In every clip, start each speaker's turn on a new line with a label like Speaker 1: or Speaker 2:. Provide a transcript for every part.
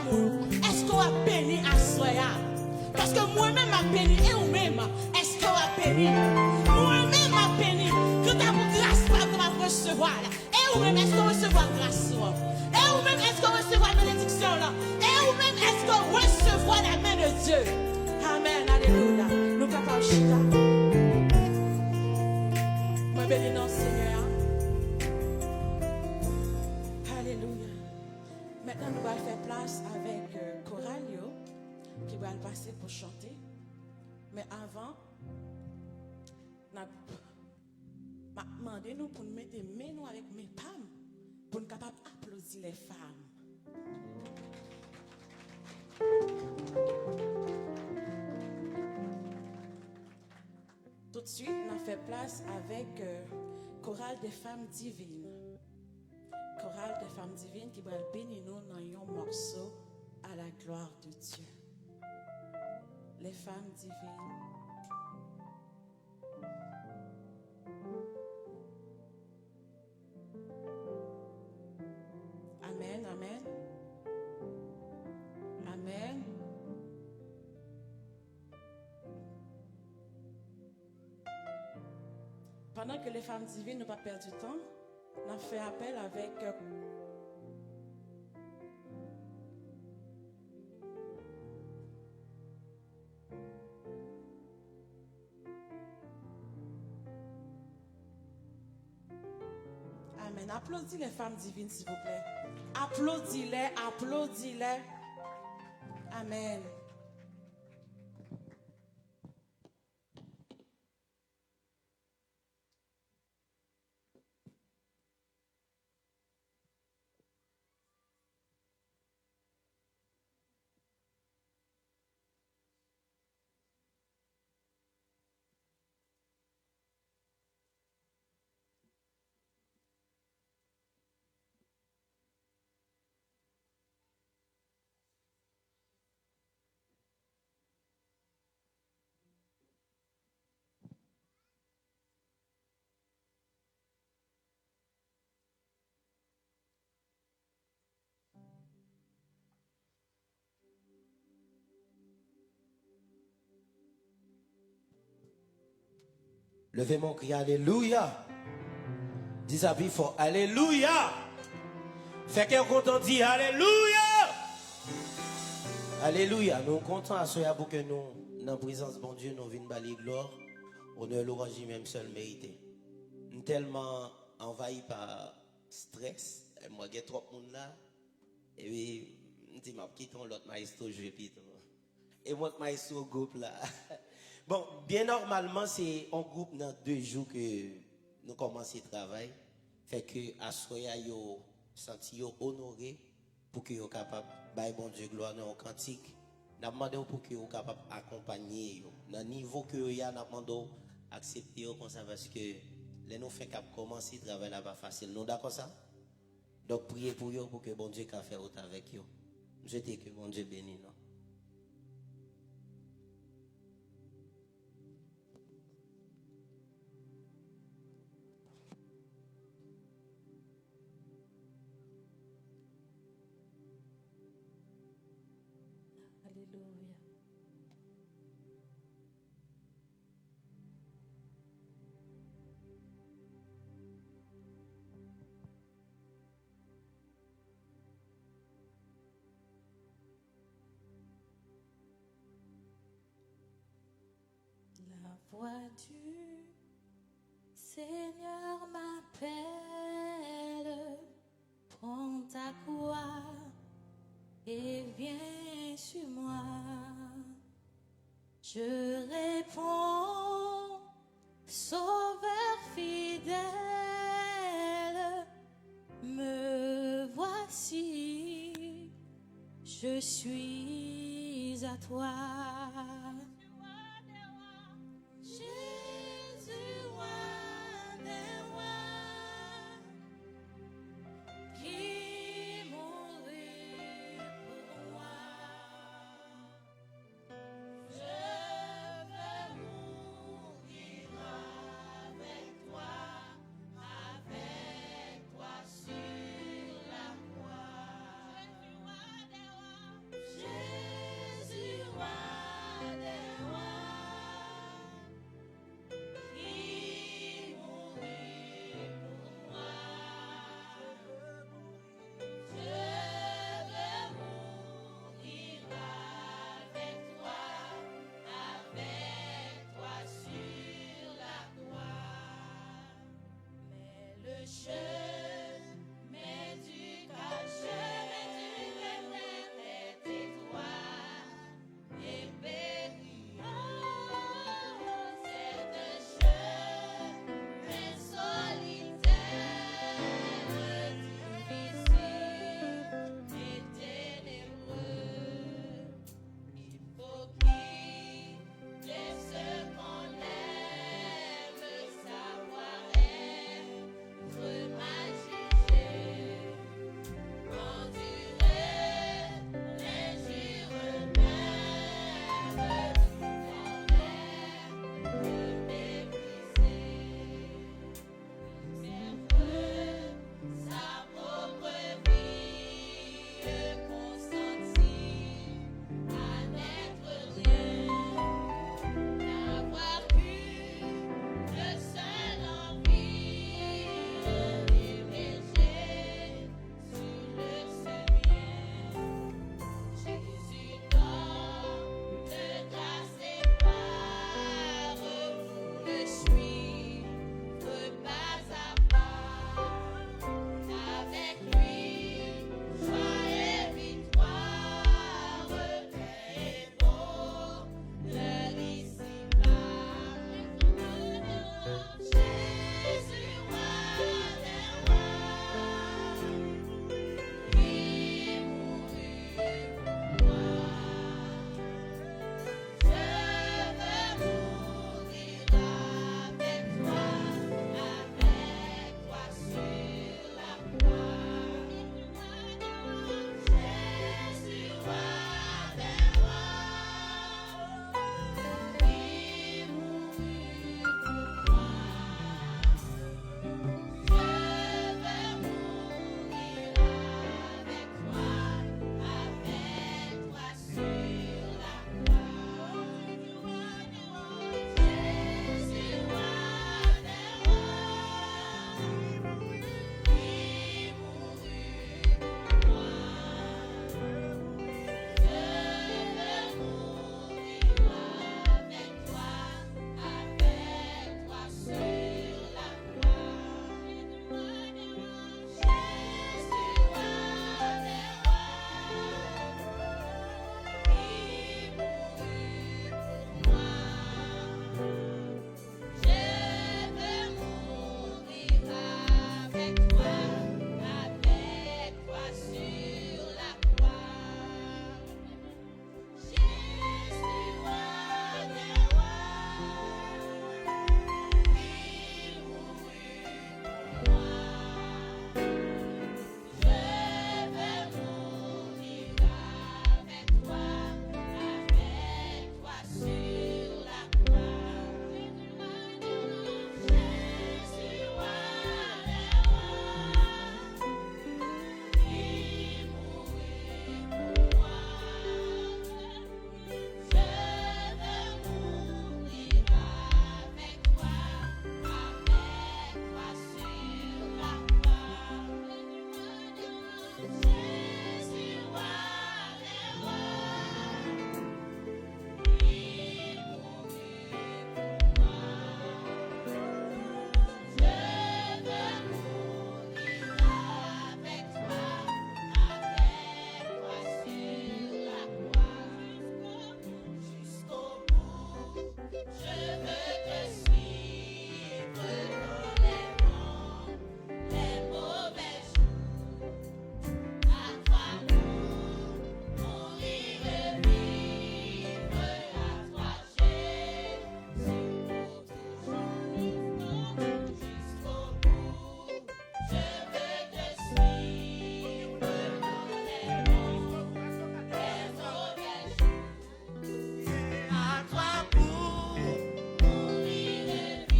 Speaker 1: l'amour. Est-ce qu'on a béni à soya? Parce que moi-même a béni et vous-même. Est-ce qu'on a béni? Moi-même a béni. Quand tu as grâce, tu vas recevoir. Et vous-même, est-ce qu'on recevra grâce? Et vous-même, est-ce qu'on recevra la bénédiction là? Et vous-même, est-ce qu'on recevra la main de Dieu? Amen, alléluia. Nous capables chita. Moi bénis non Seigneur. Alléluia. Maintenant, nous allons faire place avec Coralio qui va passer pour chanter. Mais avant, m'a demandé nous pour nous mettre mes mains avec mes femmes pour nous capables d'applaudir les femmes. Tout de suite, on a fait place avec Chorale des femmes divines. Chorale des femmes divines qui va bénir nous dans un morceau à la gloire de Dieu. Les femmes divines. Amen, amen. Amen. Pendant que les femmes divines n'ont pas perdu du temps, on a fait appel avec Amen. Applaudis les femmes divines, s'il vous plaît. Applaudis-les, applaudis-les. Amen.
Speaker 2: Levez mon cri, alléluia. Dis ça plus fort, alléluia. Fait qu'un content dit alléluia. Alléluia. Nous comptons à ce pour que nous, dans la présence de bon Dieu, nous venons balayer gloire, honneur, louange, même seul mérité. Nous tellement envahis par stress, et moi, il y a trop de monde là, et puis, je dis, je quitte l'autre maestro, je vais piter. Et moi, maestro, groupe là. Bon, bien normalement, c'est un groupe dans 2 jours que nous commençons le travail. Fait que à soya yo senti honoré pour que yo capable bailler bon Dieu gloire dans un cantique. N'a demandé pour que yo capable accompagner yo. Dans niveau que yo a n'a demandé accepter yo comme ça parce que les nous fait cap commencer le travail là pas facile. Nous d'accord ça? Donc priez pour yo pour que bon Dieu qu'a faire autre avec yo. Je dis que bon Dieu bénisse nous.
Speaker 1: Alléluia.
Speaker 3: La voix du Seigneur m'appelle, prends ta croix et viens sur moi. Je réponds, Sauveur fidèle, me voici, je suis à toi. Jésus, roi des rois, qui mourut pour moi. Je veux mourir avec toi sur la croix. Jésus, roi des rois,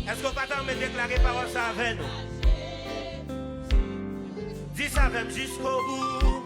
Speaker 4: Est-ce qu'on va t'en déclarer parole ça avec nous? Dis ça avec jusqu'au bout.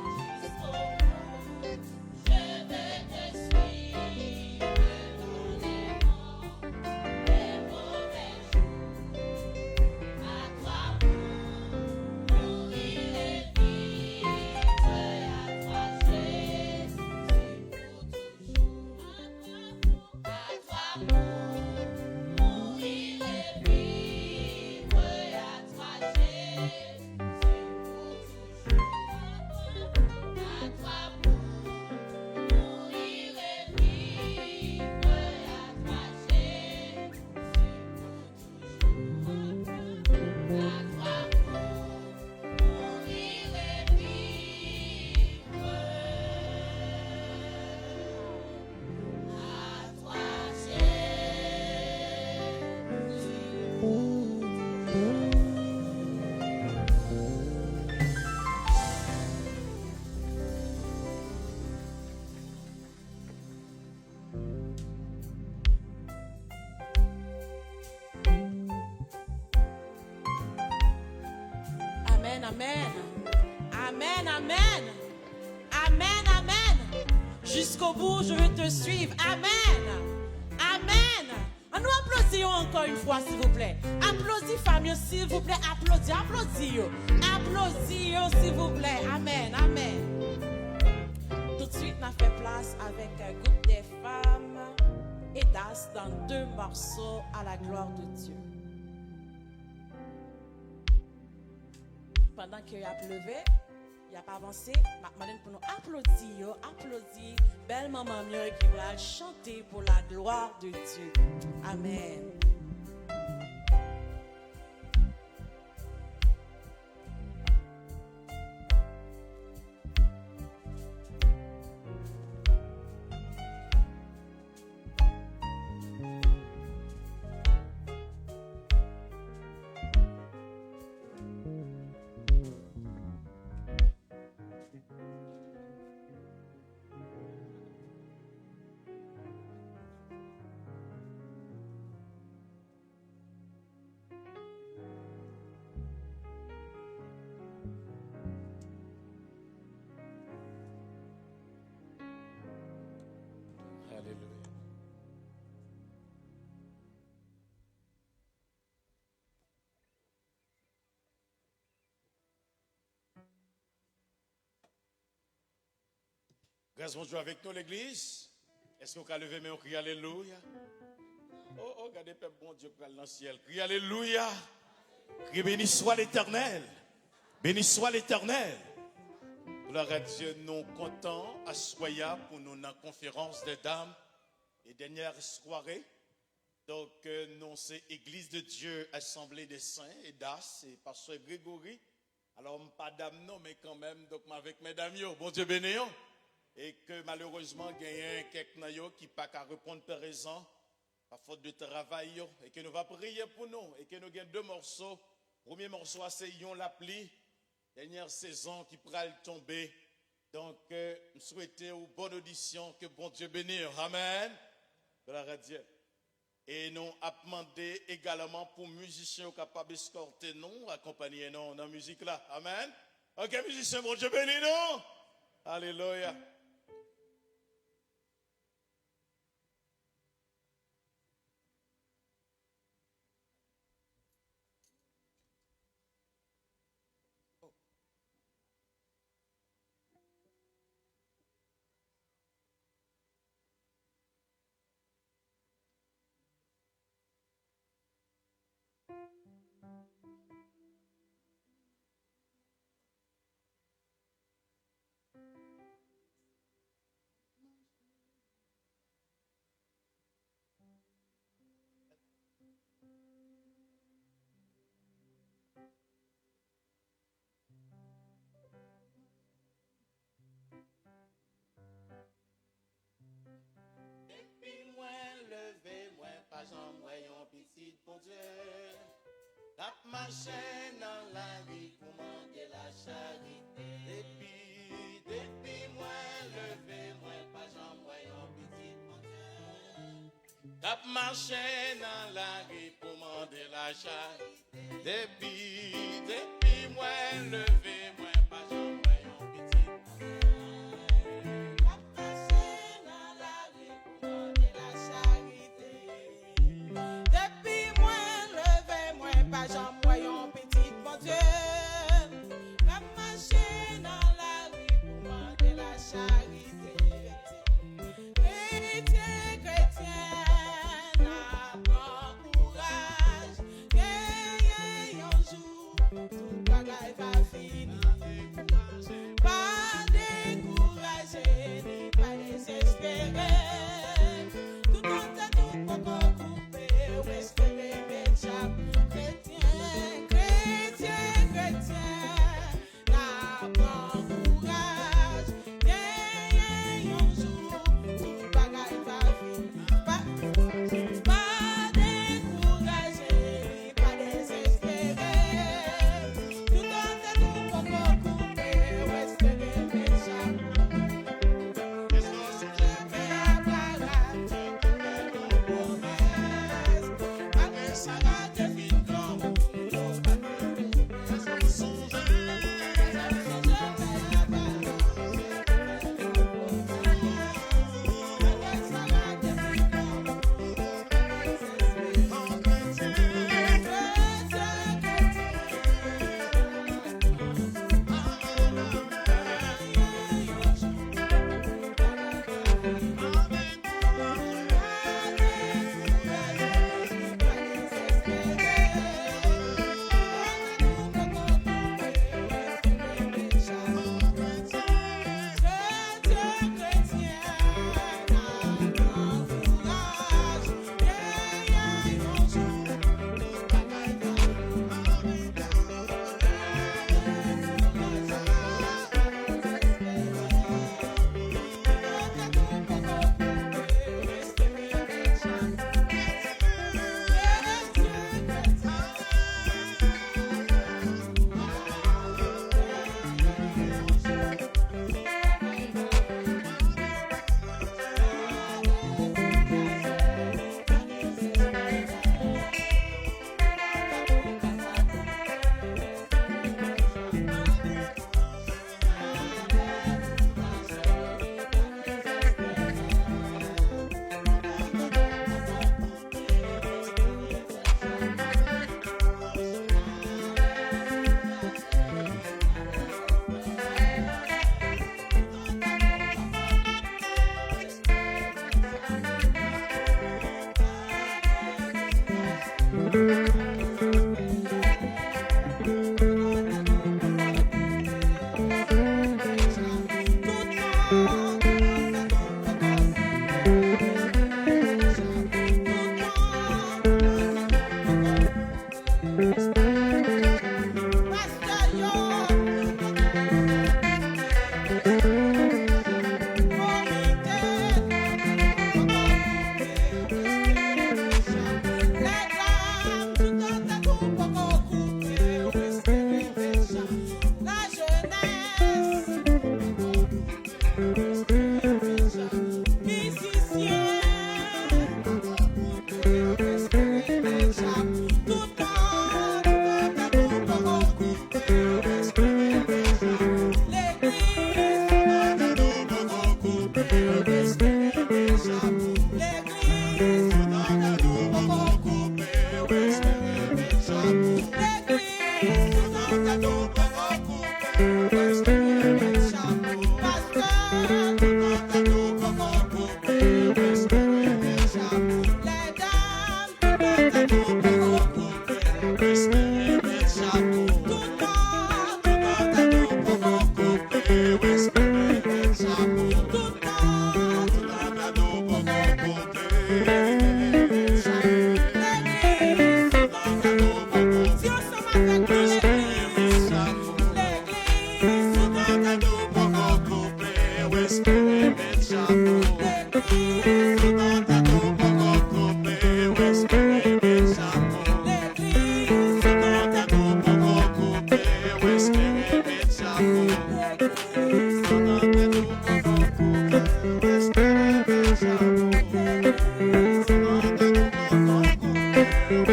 Speaker 1: Amen, amen. Amen, amen. Amen, amen. Jusqu'au bout, je veux te suivre. Amen. Amen. On nous applaudit encore une fois, s'il vous plaît. Applaudis, famille, s'il vous plaît. Applaudis, applaudis. Applaudis, s'il vous plaît. Amen, amen. Tout de suite, on a fait place avec un groupe des femmes et d'as dans 2 morceaux à la gloire de Dieu. Pendant qu'il a pleuvé, il n'a pas avancé, maintenant pour nous applaudir, applaudis, belle maman mieux qui va chanter pour la gloire de Dieu. Amen.
Speaker 4: Alléluia.
Speaker 5: Grâce mon Dieu avec nous l'église. Est-ce qu'on peut lever mais on crie alléluia? Oh, regardez peuple bon Dieu qui est dans le ciel. Crie alléluia. Crie béni soit l'Éternel. Béni soit l'Éternel. Gloire à Dieu, nous comptons à Soya pour nous dans la conférence des dames et dernière soirée. Donc nous c'est Église de Dieu, Assemblée des Saints et d'As et Pasteur Grégory. Alors pas dame non mais quand même donc avec mesdames yo, bon Dieu béni yo. Et que malheureusement il y a quelqu'un qui pas qu'à répondre présent à faute de travail yo, et que nous va prier pour nous et que nous avons 2 morceaux. Premier morceau c'est Yon l'appli. Dernière saison qui pourra tomber. Donc, je souhaite une bonne audition, que bon Dieu bénisse. Amen. Gloire à Dieu. Et nous avons demandé également pour musiciens capables d'escorter nous, accompagner nous dans la musique là. Amen. Ok, musiciens, bon Dieu bénisse nous. Alléluia. Pour Dieu, la machine dans la vie pour manger la charité. Depuis moi, levé, moi, pas j'en voyons petit mon Dieu. La machine dans la vie pour manger de la charité. Depuis moi levé, moi pas jamais un petit.
Speaker 1: Depuis moi levé, moi pas j'en voyons petit mon Dieu. La marcher dans la rue pour demander la charité. Chrétien, chrétien, n'a pas courage. Gagne un jour, tout bagaille va finir. Pas décourager, ni pas désespérer. Tout compte tout pour couper, ou espérer m'échapper. Chrétien, chrétien, chrétien, n'a pas courage. Gagne un jour, tout bagaille va finir. Pas décourager, ni pas désespérer. Tout compte tout pour couper, ou espérer m'échapper.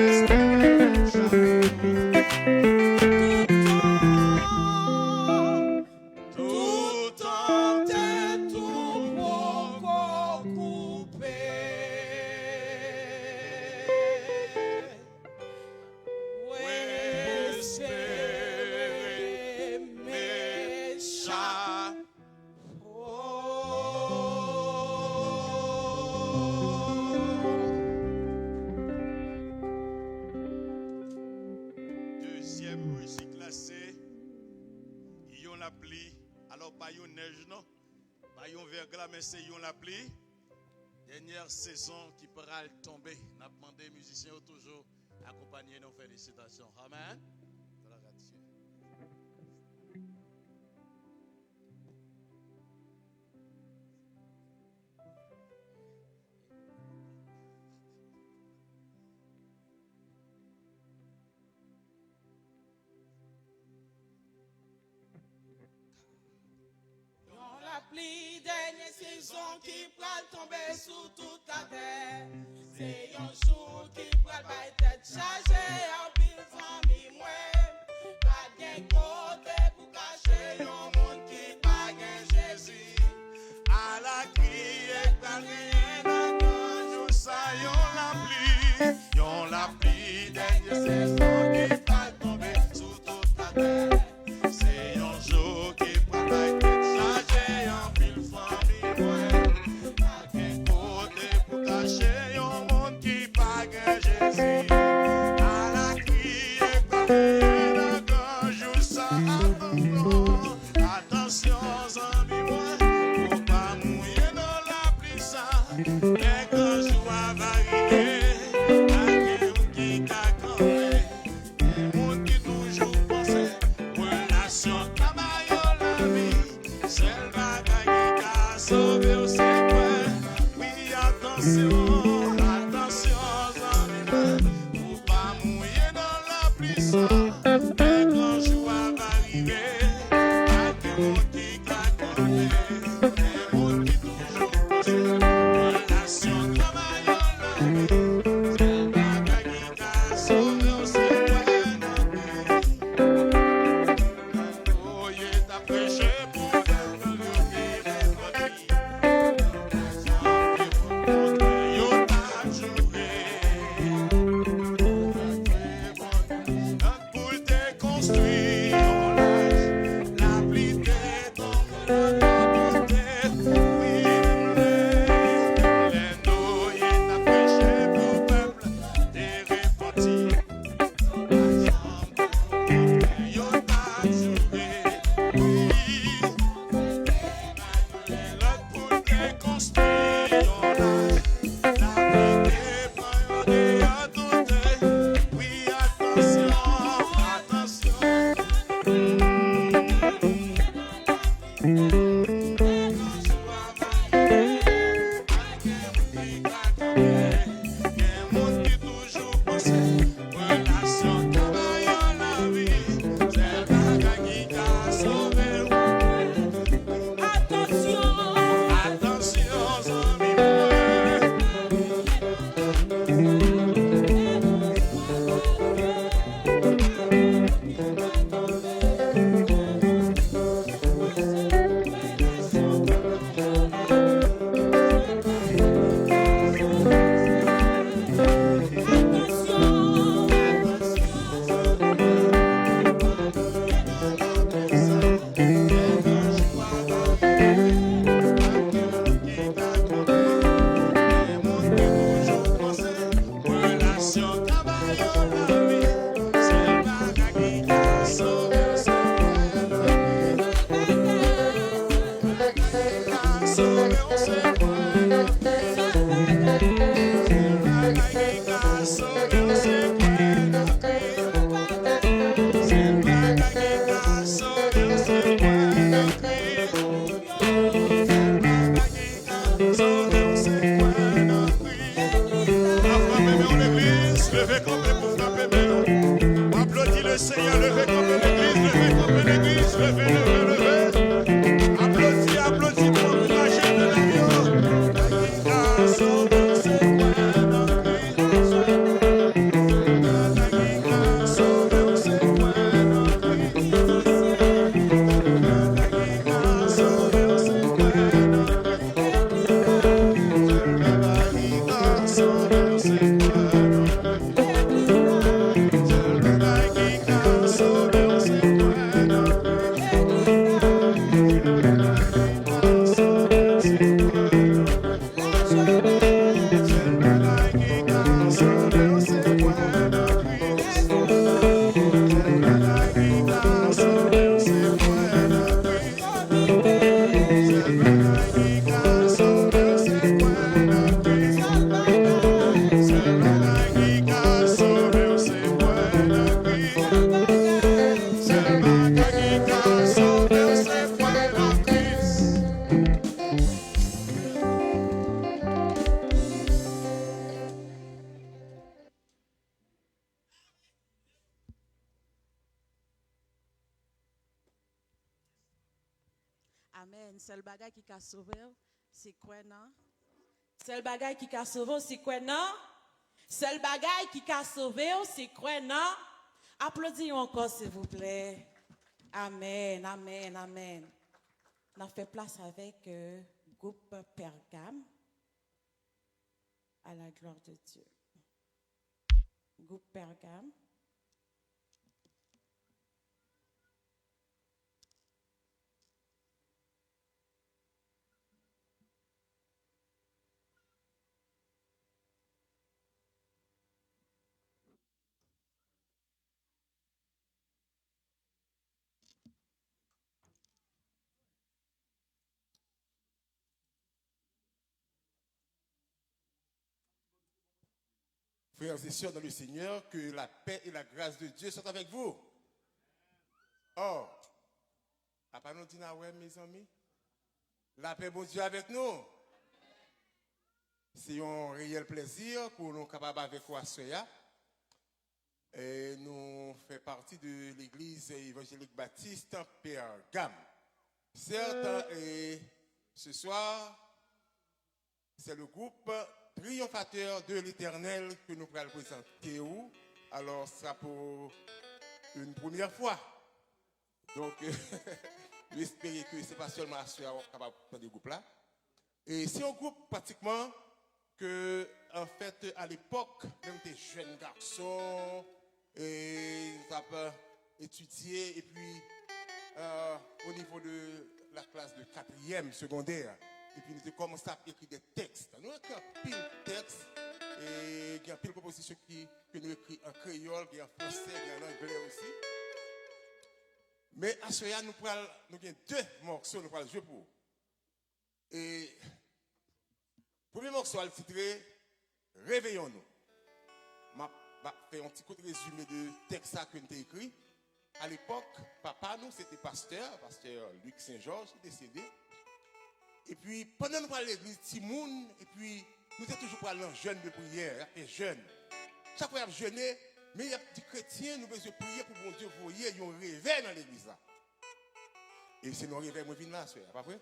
Speaker 3: Let's go.
Speaker 5: la pluie. Alors, pas une neige, non? Pas une verglas, mais c'est une la pluie. Dernière saison qui pourra tomber. Nous avons demandé aux musiciens toujours accompagner nos félicitations. Amen. Gloire à Dieu.
Speaker 1: La pluie, dernière saison qui pral tomber sur toute la terre. C'est un jour qui pral bay tête chargée en pile famille moi. Pas de côté pour cacher un monde qui pas gain Jésus.
Speaker 5: À la criée, pas rien dans nous saillons la pluie, dernière saison qui va tomber sur toute la terre. C'est un jour qui va être chargé en pile famille, ouais. Pas de côté pour cacher un monde qui pas gain Jésus. À la criée, pas rien dans jour ça attendons. Attention, amis, ouais. Faut pas mouiller dans la pluie, ça. Et quand je vois varier, qui t'a campé, des monde qui toujours pensait, relation travail la vie, c'est le bagaille qui a sauvé au secret. Oui, attention, attention, amis, faut pas mouiller dans la pluie, ça. Et quand je vois varier, des monde qui t'a campé, des monde qui toujours pensait, relation travail la vie. Levez comme pour frapper maintenant. Applaudis le Seigneur, levez comme l'église, levez. Applaudis, applaudis pour encourager de l'avion. So
Speaker 1: Amen. Seul bagage qui a sauvé, c'est quoi, non? Seul bagage qui a sauvé, c'est quoi, non? Seul bagage qui a sauvé, c'est quoi, non? Applaudissons encore, s'il vous plaît. Amen, amen, amen. On a fait place avec groupe Pergame à la gloire de Dieu. Groupe Pergame.
Speaker 6: Frères et sœurs dans le Seigneur, que la paix et la grâce de Dieu soient avec vous. Or, à part nous dire, ouais, mes amis, la paix bon Dieu avec nous. C'est un réel plaisir pour nous capables avec quoi soya. Et nous faisons partie de l'église évangélique baptiste Pergame. Certes, et ce soir, c'est le groupe triomphateur de l'Éternel que nous pourrons présenter. Alors, ça sera pour une première fois. Donc, j'espère que ce n'est pas seulement à ce capable de prendre des groupes là. Et c'est un groupe pratiquement que, en fait, à l'époque, même des jeunes garçons, et nous avons étudié, et puis au niveau de la classe de 4e secondaire, et puis nous avons commencé à écrire des textes. Nous avons écrit un pile de textes, et il y a un pile de propositions que nous écrivons en créole, en français, en anglais aussi. Mais à ce moment, nous avons deux morceaux, nous allons jouer pour. Et le premier morceau, est titré Réveillons-nous. Je vais faire un petit coup de résumé de texte que nous avons écrit. À l'époque, papa, nous, c'était pasteur Luc Saint-Georges, qui est décédé. Et puis, pendant que nous allons à l'église, Timoun, et puis, nous étions toujours pour aller en jeûne de prière, et jeûne. Chaque fois, nous jeûner, mais il y a des chrétiens, nous devons prier pour bon Dieu, vous voyez, ils ont réveil dans l'église là. Et c'est nos réveils, moi, je viens là, c'est pas vrai?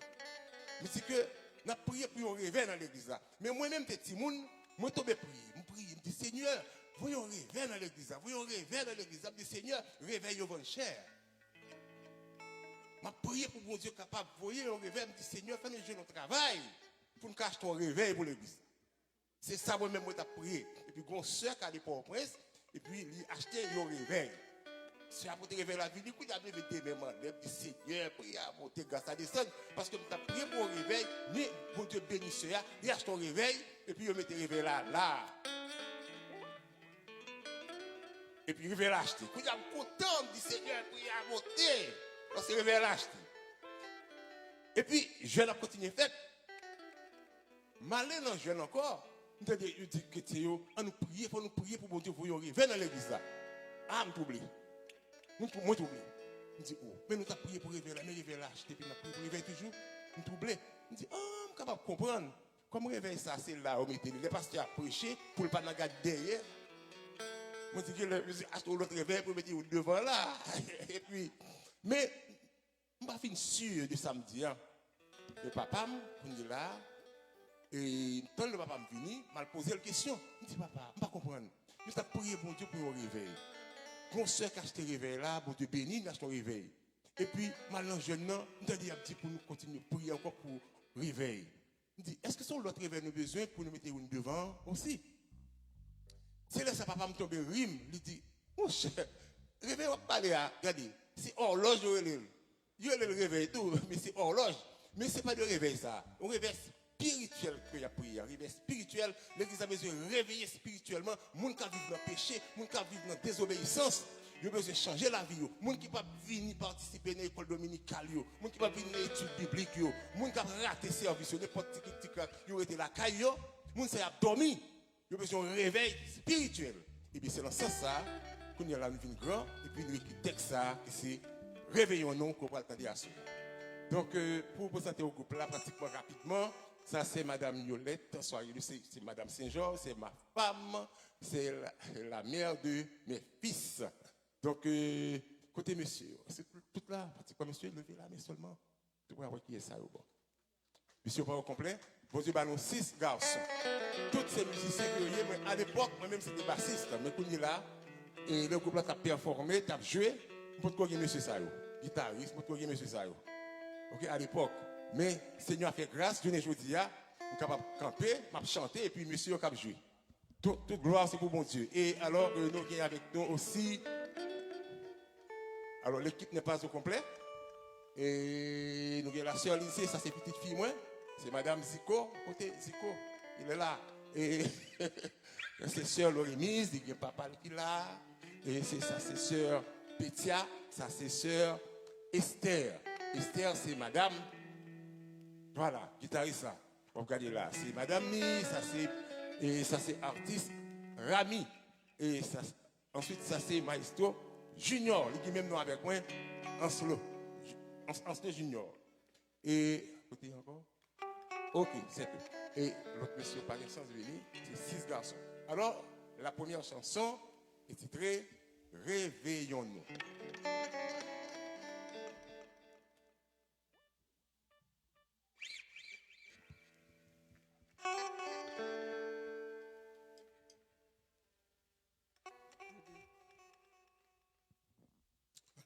Speaker 6: Mais c'est que, nous avons prié pour un réveil dans l'église là. Mais moi-même, petit moun, moi, je prie, je dis, Seigneur, voyons réveil dans l'église là, voyons réveil dans l'église là. Je dis, Seigneur, réveille votre chair. Je prie pour mon Dieu capable, voyez, on réveil, je dis, Seigneur, fais-nous jouer notre travail pour nous cacher ton réveil pour l'église. C'est ça, moi-même, moi, je prié. Et puis, mon soeur qui allait pour prince, et puis, il a acheté un réveil. Si vous avez réveillé la vie, du coup, il a levé des mains, il dit, Seigneur, priez à monter, grâce à descendre, parce que nous avons prié pour un réveil, mais mon Dieu bénisse cela, il achète ton réveil, et puis il met le réveil là. Et puis il réveil l'acheter. Quand il a content, il dit, Seigneur, priez à monter, parce que le réveil l'acheter. Et puis, je vais continuer à faire. Malin dans jeune encore, nous avons dit que Théo, nous prier, il faut nous prier pour mon Dieu, pour un réveil dans l'église là. Ah, je t'oublie. Moi, je t'oublie. Je dis, oh, mais nous avons prié pour réveiller, mais réveiller l'acheter, puis nous avons prié pour réveiller toujours. Je t'oublie. Je dis, oh, je suis capable de comprendre. Comme réveil ça, c'est là, on mettait les pasteurs à prêcher, pour ne pas nous garder derrière. Je dis, je dis, achetez l'autre réveil pour mettre devant là. Et puis, mais, je ne suis pas sûr de samedi. Hein. Le papa, il est là, et quand le papa me venu, m'a posé la question. Je dis, papa, je ne comprends pas. Je suis prié pour Dieu pour un réveil. Mon soeur qui a acheté réveil là, bon Dieu béni, il a acheté réveil. Et puis, maintenant, jeune, nous avons dit pour nous continuer à prier encore pour réveil. Il dit, est-ce que c'est l'autre réveil nous besoin pour nous mettre une devant aussi? C'est là que papa me tombe rime, il dit, mon cher, réveil, on va parler à, regardez, c'est horloge, il y a le réveil, tout, mais c'est horloge. Mais ce n'est pas de réveil ça, un réveil spirituel que y a prié, un réveil spirituel, l'église a besoin de réveiller spirituellement, moun qui vivent dans le péché, moun qui vivent dans la désobéissance, il a besoin de changer la vie, moun qui pas venir participer dans l'école dominicale, moun qui pas venir dans l'étude biblique, moun qui a raté service, n'importe qui a été la caille, moun qui a dormi, il a besoin de réveil spirituel. Et puis c'est dans ce sens ça, qu'on y a la vie grand, et puis nous écrit texte ça, qui c'est réveillons-nous qu'on va attendre à ça. Donc pour vous présenter au groupe là, pratiquement rapidement, ça, c'est Madame Yolette, c'est Madame Saint-Georges, c'est ma femme, c'est la mère de mes fils. Donc, côté monsieur, c'est tout là, pratiquement monsieur, levez la main seulement. Tout le monde qui est ça. Bon. Monsieur, pas au complet. Bon Dieu, nous 6 garçons. Tous ces musiciens qui ont à l'époque, moi-même, c'était bassiste. Mais quand il est là, et le groupe là, tu as performé, tu as joué, pour te monsieur Sayo. Guitariste, pour te monsieur Sayo. Ok, à l'époque. Mais Seigneur a fait grâce, je ne dis pas, je suis capable de camper, de chanter, et puis monsieur est capable de jouer. Toute gloire, c'est pour mon Dieu. Et alors, nous avons avec nous aussi. Alors, l'équipe n'est pas au complet. Et nous avons la sœur lycée, ça c'est petite fille, moi. C'est Madame Zico. Côté Zico, il est là. Et c'est sœur Lorémise, il y a papa qui est là. Et c'est ça, c'est sœur Pétia, ça c'est sœur Esther. Esther, c'est Madame. Voilà, guitariste là. Regardez là. C'est Madame Mi, ça c'est artiste Rami. Et ça, ensuite, ça c'est Maestro Junior. Il dit même nous avec moi, Anselo Junior. Et, côté encore. Ok, c'est tout. Et l'autre monsieur, par exemple, c'est 6 garçons. Alors, la première chanson est titrée Réveillons-nous.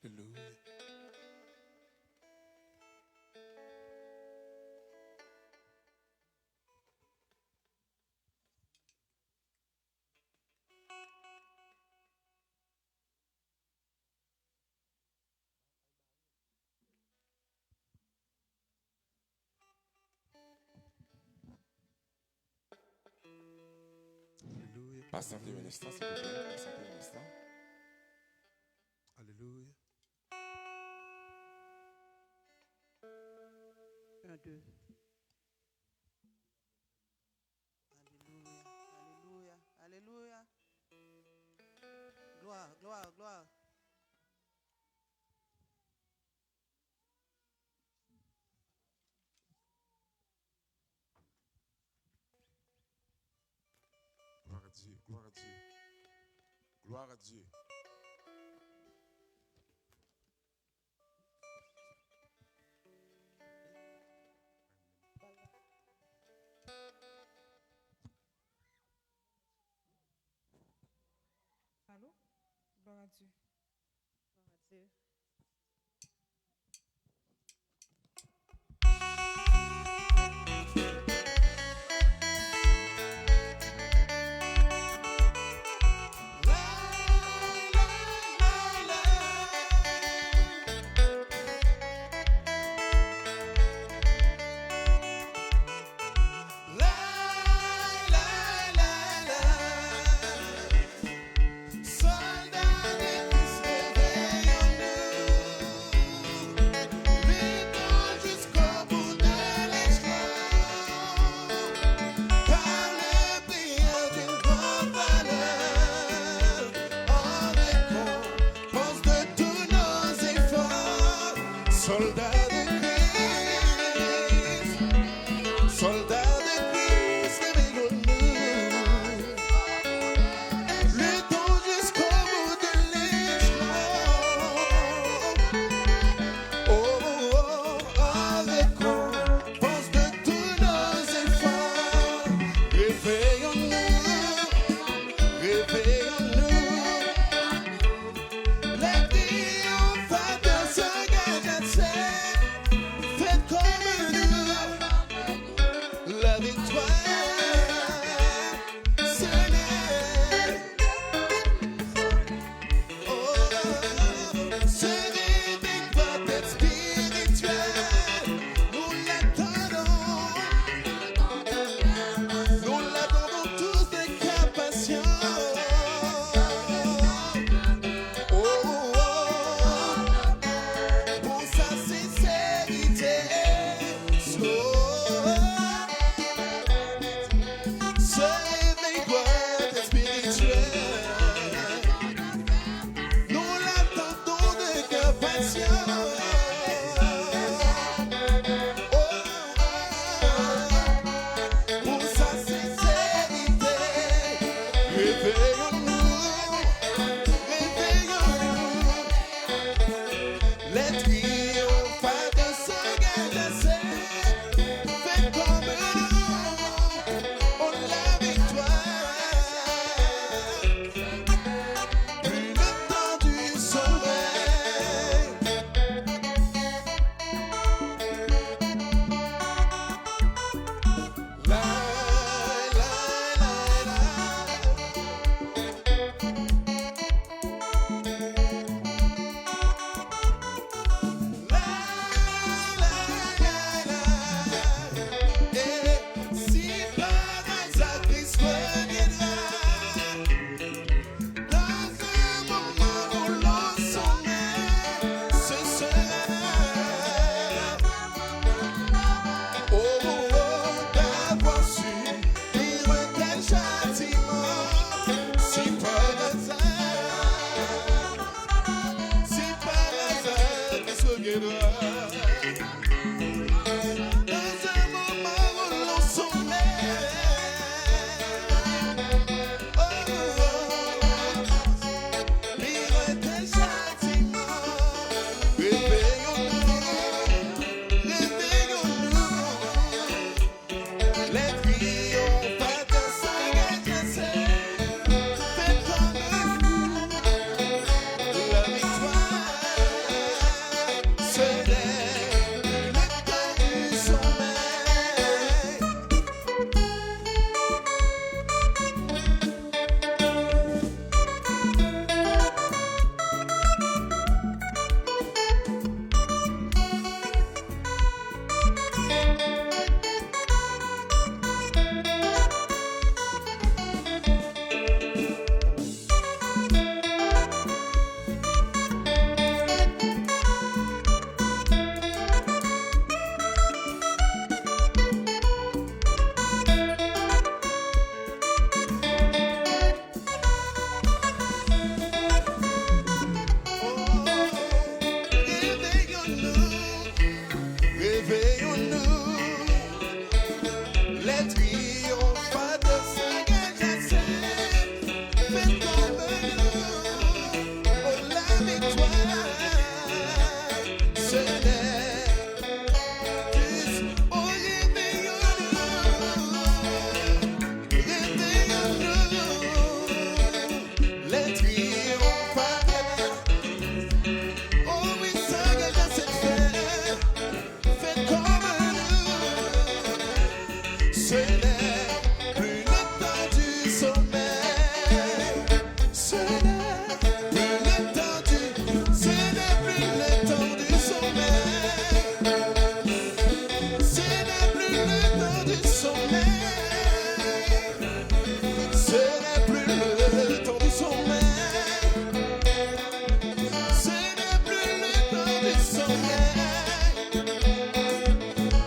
Speaker 6: Alléluia. Patientez un instant, s'il vous plaît. Patientez un instant.
Speaker 7: Alléluia.
Speaker 8: 1, 2. Alléluia, alléluia, alléluia. Gloire, gloire, gloire.
Speaker 6: Gloire à Dieu, gloire à Dieu. Gloire à Dieu.
Speaker 9: Allô? Gloire à Dieu.
Speaker 8: Gloire à Dieu.
Speaker 3: Soldat d'église, réveillons-nous.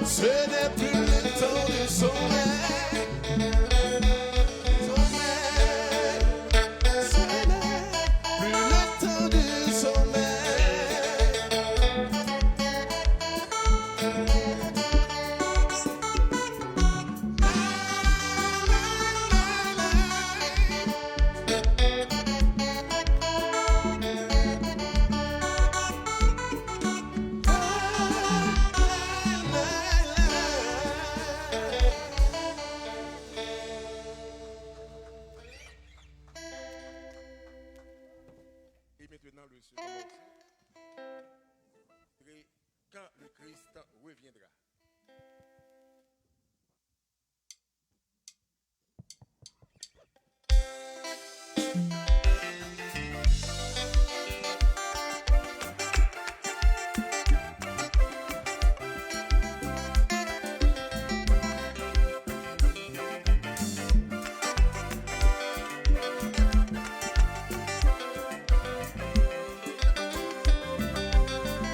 Speaker 6: Ce n'est plus le temps du sommeil. Sommeil. Ce n'est plus le temps du sommeil. Et maintenant le second morceau. Quand le Christ reviendra.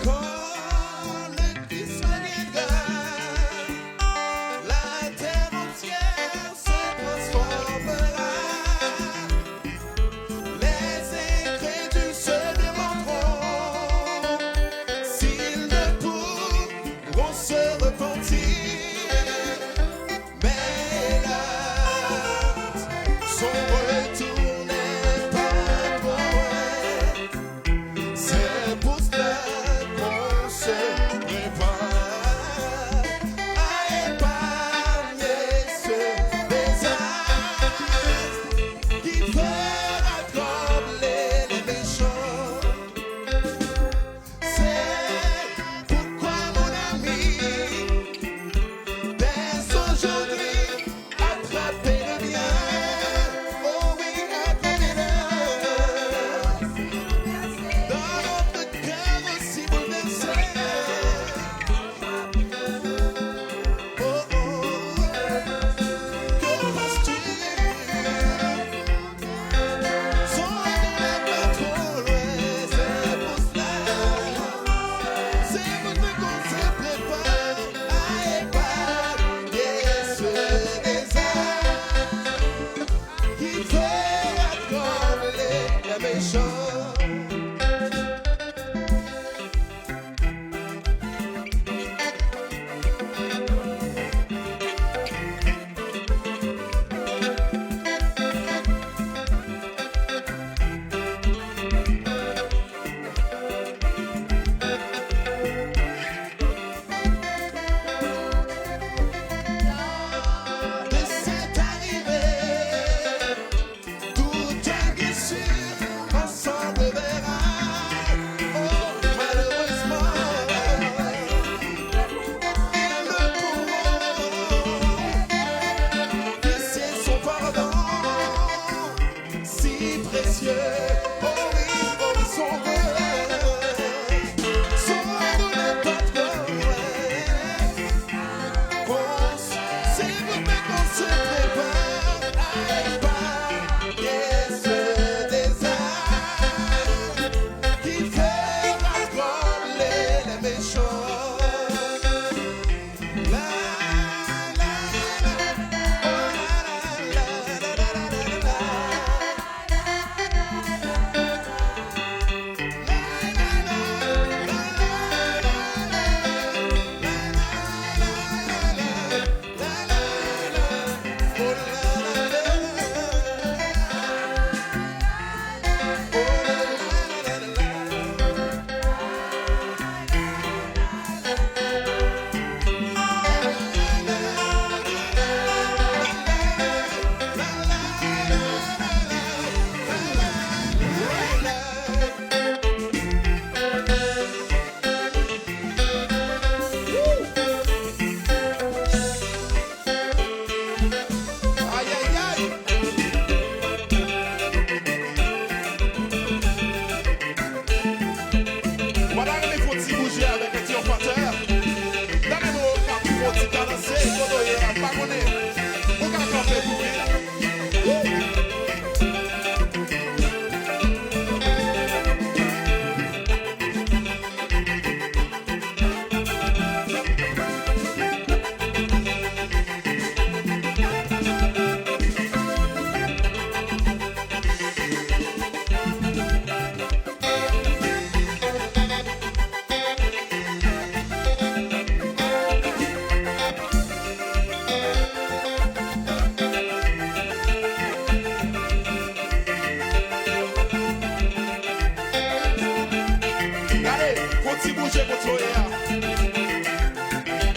Speaker 6: Quand le Christ reviendra, la terre entière se transformera. Les incrédules se demanderont s'ils ne pourront se repentir. Mais hélas, son retour n'est pas loin. C'est pour cela qu'on se prépare à épargner ce désastre qui fera trembler les méchants. C'est pourquoi, mon ami,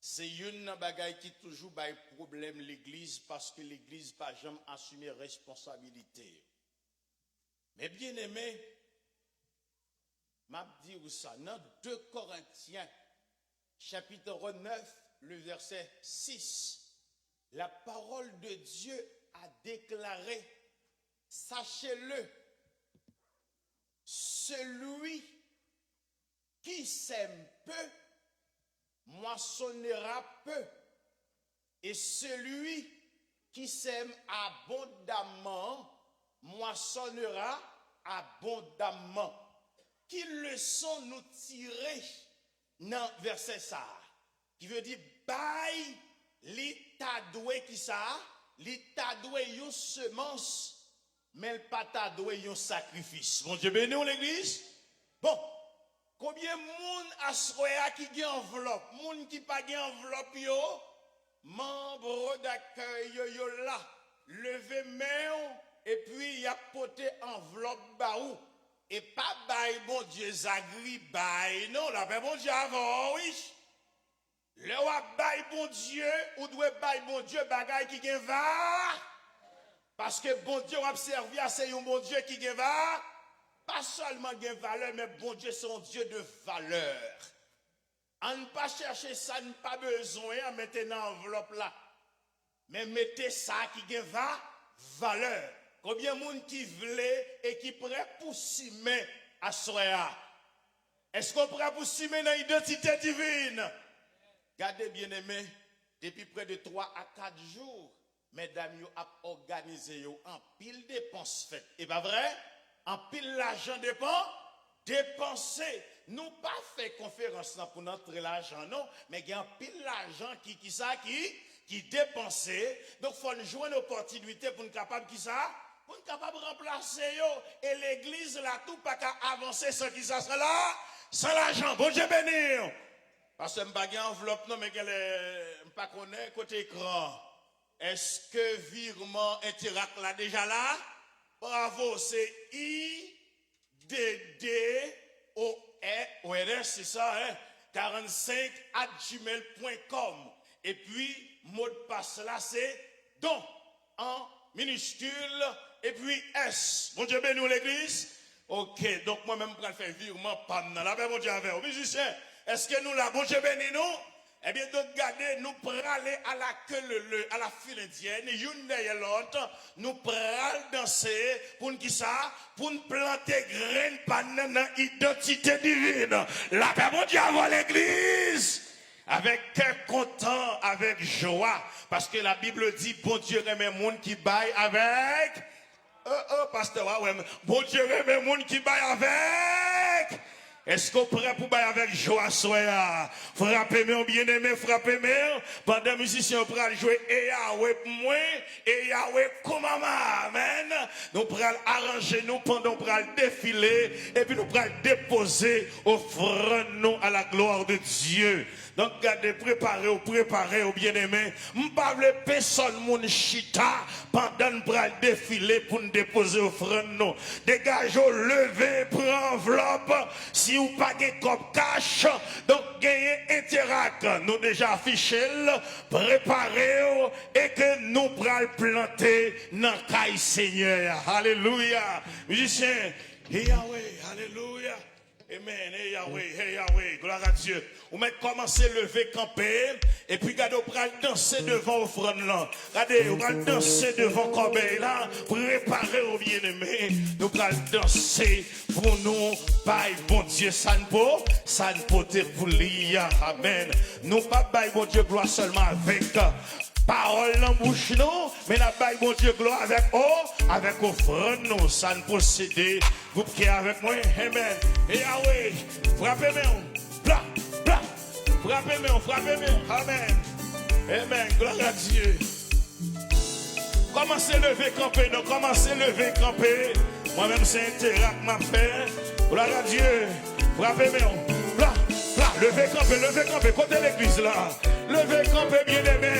Speaker 5: C'est une bagaille qui toujours bail problème l'église parce que l'église pas jamais assumer responsabilité. Mais bien aimé, m'a dit ça dans 2 Corinthiens chapitre 9 le verset 6, la parole de Dieu a déclaré, sachez-le, celui qui sème peu moissonnera peu, et celui qui sème abondamment moissonnera abondamment. Quelle leçon nous tirer dans verset ça? Qui veut dire, bail, l'état doué qui ça? L'état doué une semence, mais le pas ta doué un sacrifice. Bon Dieu béni l'église. Bon, combien de monde a soya qui gagne enveloppe, monde qui pas gagne enveloppe yo, membre d'accueil yo là, lever main et puis y a porté enveloppe baou et pas bail bon Dieu zagri bail non la ben bon Dieu avant oui. Le wa bail bon Dieu ou doit bail bon Dieu bagay qui gen va parce que bon Dieu a servi à c'est un bon Dieu qui gen va pas seulement gen valeur mais bon Dieu c'est un Dieu de valeur. On ne pas chercher ça, n'a pas besoin à mettre dans l'enveloppe là. Mais mettez ça qui gen valeur. Combien de monde qui voulait et qui prêt pour s'aimer à soya? Est-ce qu'on prêt pour s'aimer dans l'identité divine? Gardez bien aimé, depuis près de 3 à 4 jours, mesdames, vous avez organisé en pile dépenses faites. Et pas vrai? En pile l'argent dépensé. Nous pas fait conférence pour entrer l'argent, non, mais il y a un pile l'argent qui dépensé. Donc, il faut nous jouer une opportunité pour nous capable qui ça? Pour nous capable de remplacer yo. Et l'église là, tout pas qu'à avancer sans qui ça là? Sans l'argent. Bon Dieu béni. Parce que je n'ai pas d'enveloppe, non, mais je ne pas connaître côté écran. Est-ce que virement Interact là déjà là? Bravo, c'est IDDORS, c'est ça, hein? 45@gmail.com. Et puis, mot de passe là, c'est don en minuscule et puis S. Bon Dieu béni l'église. Ok, donc moi-même, je vais faire virement pas dans la bon Dieu avec vous. Musiciens, est-ce que nous la bon Dieu béni nous? Eh bien, donc, regardez, nous prenons aller à la queue à la file indienne, une derrière l'autre, nous prenons danser, pour qui ça? Pour nous planter graines dans l'identité divine. La paix, bon Dieu, avant l'église. Avec cœur content, avec joie. Parce que la Bible dit, bon Dieu, remet le monde qui baille avec. Pasteur, ouais, bon Dieu, remet le monde qui baille avec. Est-ce qu'on pourrait pour bailler avec joie, soya? Frappez-moi, bien-aimé, frappez-moi. Pendant que les musiciens pourraient jouer et Yahweh pour moi, et Yahweh comme maman. Amen. Nous pourrons arranger nous pendant qu'on pourra défiler, et puis nous pourrons déposer offrande nous à la gloire de Dieu. Donc, regardez, préparez au bien-aimé. M'parle personne mon chita pendant nous pourrons défiler pour nous déposer offrande nous. Dégageons, levez, prends enveloppe. Si vous pas de cop cash, donc gagnez Interact. Nous déjà affiché, préparez et que nous pourrons planter dans le caille Seigneur. Alléluia. Musiciens, hey Yahweh, alléluia. Amen, hey Yahweh, gloire à Dieu. Vous mettez commencer à lever, camper, et puis regardez, vous allez danser devant l'offrande là. Regardez, vous allez danser devant le corbeil là, préparez au bien-aimé. Nous allons danser pour nous, Bye, bon Dieu, ça ne peut pour l'IA. Amen. Nous pas bye, bon Dieu, gloire seulement avec parole en bouche, non, mais la baille, bon Dieu, gloire avec offrande, non, ça ne posséder. Vous qui êtes avec moi, amen. Et Yahweh, frappez-moi, bla, bla, frappez-moi, amen. Amen, gloire à Dieu. Commencez à lever, camper, non, commencez à lever, camper. Moi-même, c'est Interact, ma paix. Gloire à Dieu, frappez-moi, bla, bla, levez, camper, côté l'église là. Levez, camper, bien-aimé.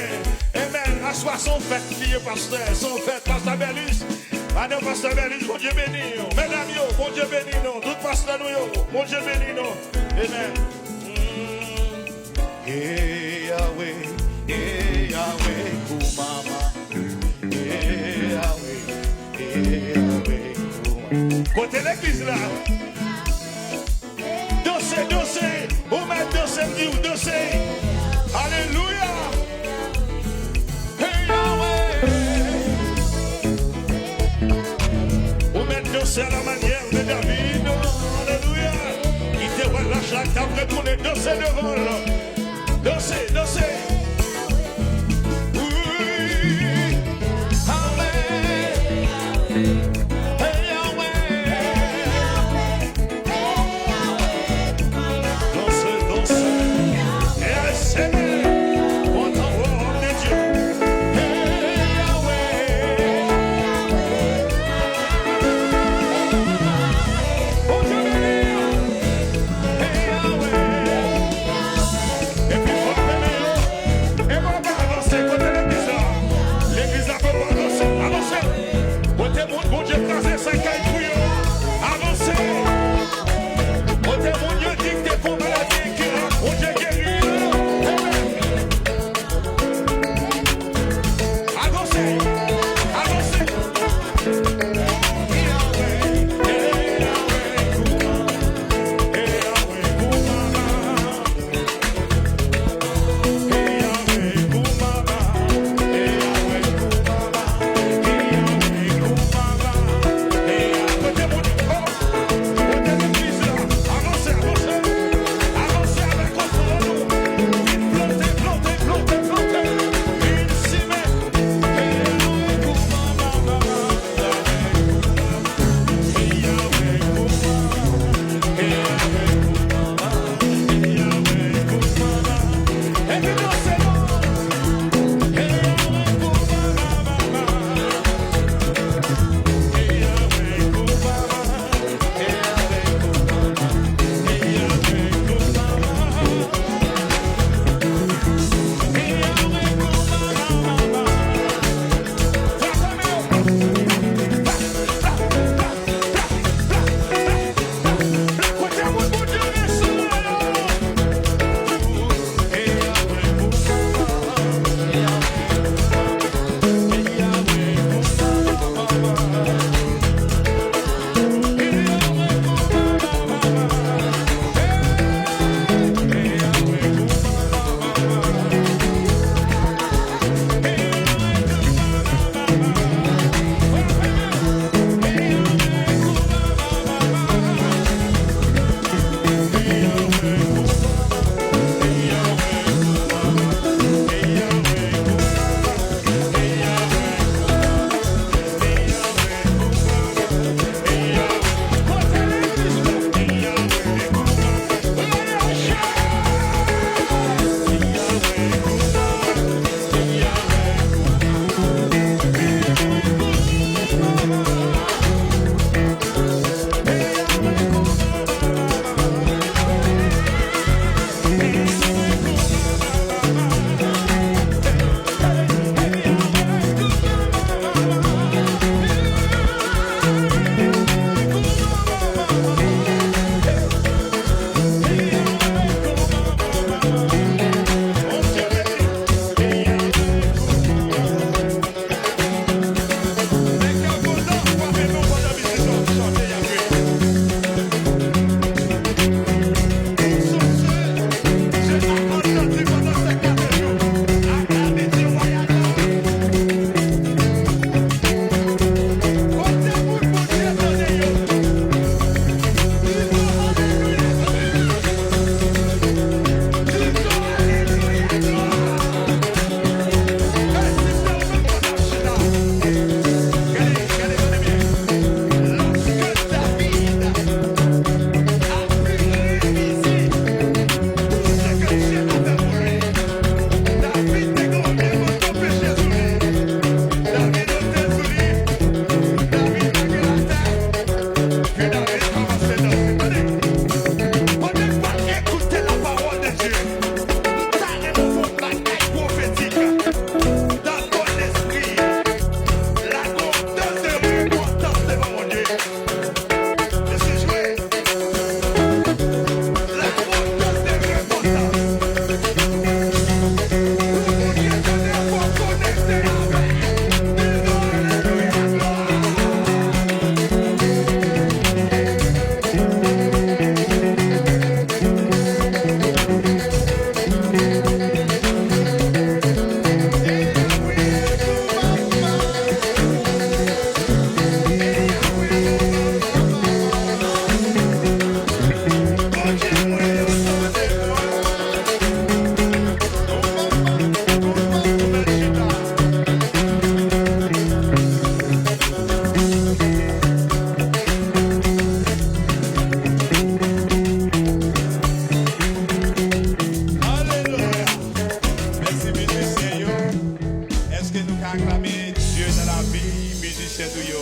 Speaker 5: Amen. À soi son fête, lié pasteur, son fête, pasteur Berlus. Madame pasteur Berlus, bon Dieu béni. Mesdames, bon Dieu béni, non. Tout pasteur, nous, bon Dieu béni, non. Amen. Yahweh, Yahweh, Kumama, Yahweh, Yahweh, Kumama. Côté l'église là. Dansez, dansez, on met dansez, dansez. Alléluia. Hey Yahweh. On met dansez à la manière de David. Alléluia. Il te relâche la table, retournez, dansez devant là. Dansez, dansez. Oui. Amen. Hey Yahweh. Dansez, dansez. Et Seigneur, on t'envoie de Dieu. Hey Yahweh. On te bénit. Hey Yahweh. Et puis il faut bénir. Et on va avancer côté l'église là. L'église là peut pas avancer. Avancez. Côté mon Dieu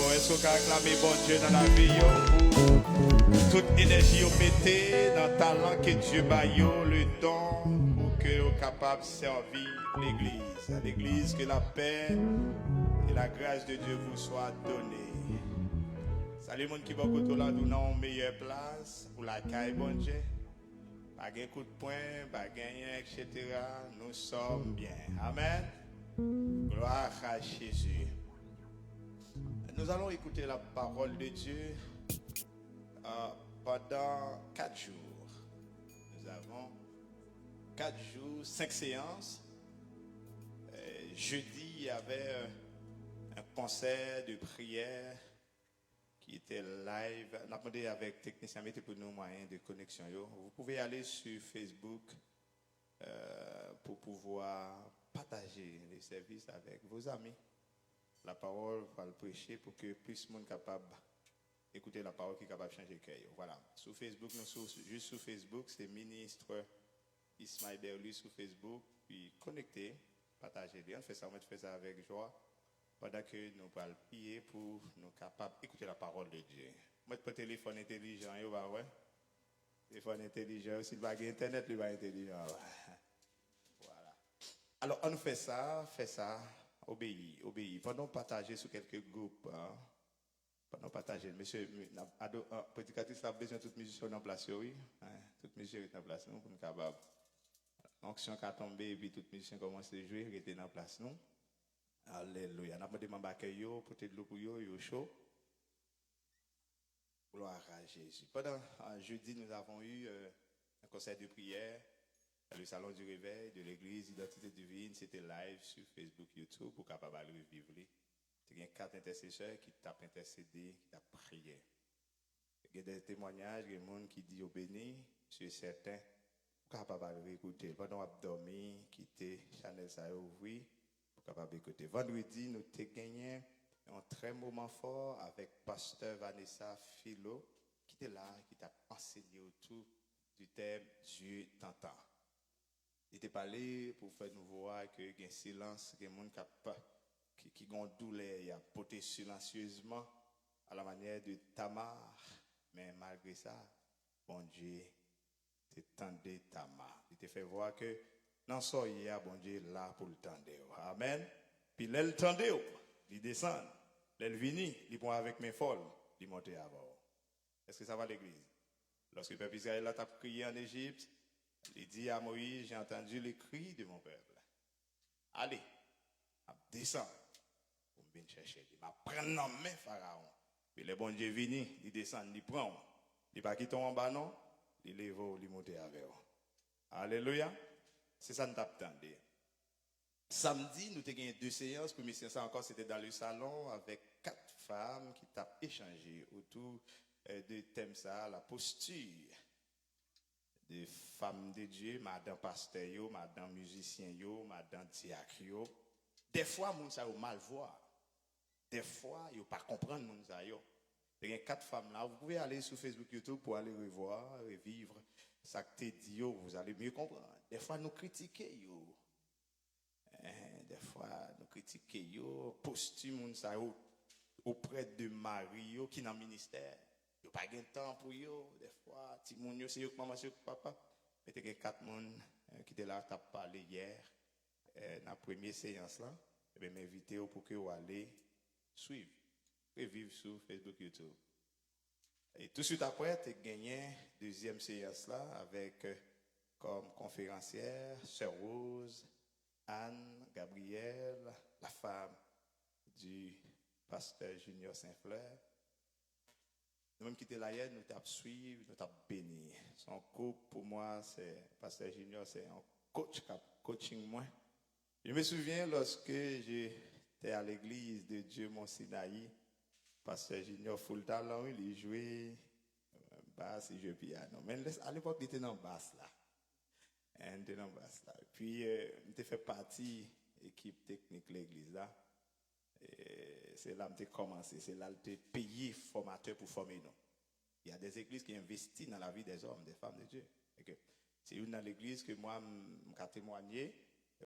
Speaker 5: yo. Est-ce qu'on peut acclamer bon Dieu dans la vie yo, pour toute énergie au mettez dans le talent que Dieu bat yo, le don pour que vous capable de servir l'église. À l'église, que la paix et la grâce de Dieu vous soient données. Salut les gens qui vont côté là, nous dans une meilleure place pour la caille bon Dieu. Pas de coup de poing, pas de rien, etc. Nous sommes bien. Amen. Gloire à Jésus. Nous allons écouter la parole de Dieu pendant 4 jours. Nous avons 4 jours, 5 séances. Jeudi, il y avait un concert de prière qui était live. On a demandé avec technicien mettez pour nous moyens de connexion. Vous pouvez aller sur Facebook pour pouvoir partager les services avec vos amis. La parole va le prêcher pour que plus de monde capable d'écouter la parole qui est capable de changer le cœur. Voilà. Sur Facebook, juste sur Facebook, c'est ministre Ismaël Berlu sur Facebook. Puis connectez, partagez. On fait ça avec joie. Pendant que nous allons prier pour nous capables d'écouter la parole de Dieu. Moi, je téléphone intelligent, ouais. Téléphone intelligent, s'il va avoir Internet, il va être intelligent. Voilà. Alors, on fait ça, obéis. Pendant partager sur quelques groupes, pendant partager, monsieur, petit catéchisme a besoin de toute musicien en place, oui. Toute musicien est en place, nous, pour nous capables. L'onction qui a tombé, et puis toute musicien commence à jouer, il était en place, nous. Alléluia. On a demandé de pour de l'eau pour yo chaud. Gloire à Jésus. Pendant jeudi, nous avons eu un concert de prière dans le salon du réveil de l'église Identité Divine. C'était live sur Facebook, YouTube pour capable revivre. Il y a 4 intercesseurs qui t'ont intercédé, qui t'ont prié. Il y a des témoignages, il y a des gens qui disent au béni, sur certains, pour capable écouter. Pendant qu'on a dormi, quitter Chanel ça ouvert. Capable d'écouter. Vendredi, nous avons gagné un très moment fort avec pasteur Vanessa Philo, qui était là, qui t'a enseigné autour du thème Dieu t'entend. Il était parlé pour faire nous voir que il y a un silence, il y a des gens qui ont douleur, il a porté silencieusement à la manière de Tamar, mais malgré ça, bon Dieu, t'étendait Tamar. Il te fait voir que non, ça, il y a bon Dieu là pour le tendre. Amen. Puis l'elle tende, il descend. L'elle vini, il prend avec mes folles, il monte avant. Est-ce que ça va l'église? Lorsque le peuple Israël a crié en Égypte, il dit à Moïse, j'ai entendu les cris de mon peuple. Allez, descend. Pour me chercher. Il va prendre en main Pharaon. Puis le bon Dieu vini, il descend, il prend. Il va quitter en bas, non? Il lève, il monte avec. Alléluia. C'est ça que nous attendons. Samedi, nous avons gagné 2 séances. Première séance encore, c'était dans le salon avec 4 femmes qui ont échangé autour de thème ça, la posture des femmes de Dieu, madame pasteur, madame musicien, madame diacre. Des fois, moun sa yo mal voir. Des fois, yo pas comprendre moun sa yo. Il y a 4 femmes là. Vous pouvez aller sur Facebook, YouTube pour aller revoir, revivre ça que tu dis, vous allez mieux comprendre. Des fois, nous critiquons. Des fois, nous critiquons. Posthume auprès de Marie qui est dans le ministère. Il n'y a pas de temps pour eux. Des fois, si moun yo c'est yo maman, c'est papa. Mais il y a 4 personnes qui étaient là, qui ont parlé hier, dans la première séance là. Je vais m'inviter pour que vous allez suivre et vivre sur Facebook, YouTube. Et tout de suite après, tu as gagné deuxième séance là avec comme conférencière Sœur Rose, Anne, Gabrielle, la femme du pasteur Junior Saint-Fleur. Nous-mêmes qui étions là hier, nous t'avons suivi, nous t'avons béni. Son couple, pour moi, c'est pasteur Junior, c'est un coach qui a coaching moi. Je me souviens lorsque j'étais à l'église de Dieu Mont Sinaï, pasteur Junior full talent, il jouait basse, il jouait piano. Mais à l'époque, il était dans basse là. Il était dans basse là. Puis, il était fait partie de l'équipe technique de l'église là. Et c'est là que j'ai commencé. C'est là que j'ai payé formateur pour former nous. Il y a des églises qui investissent dans la vie des hommes, des femmes de Dieu. C'est une dans l'église que moi, je témoigné.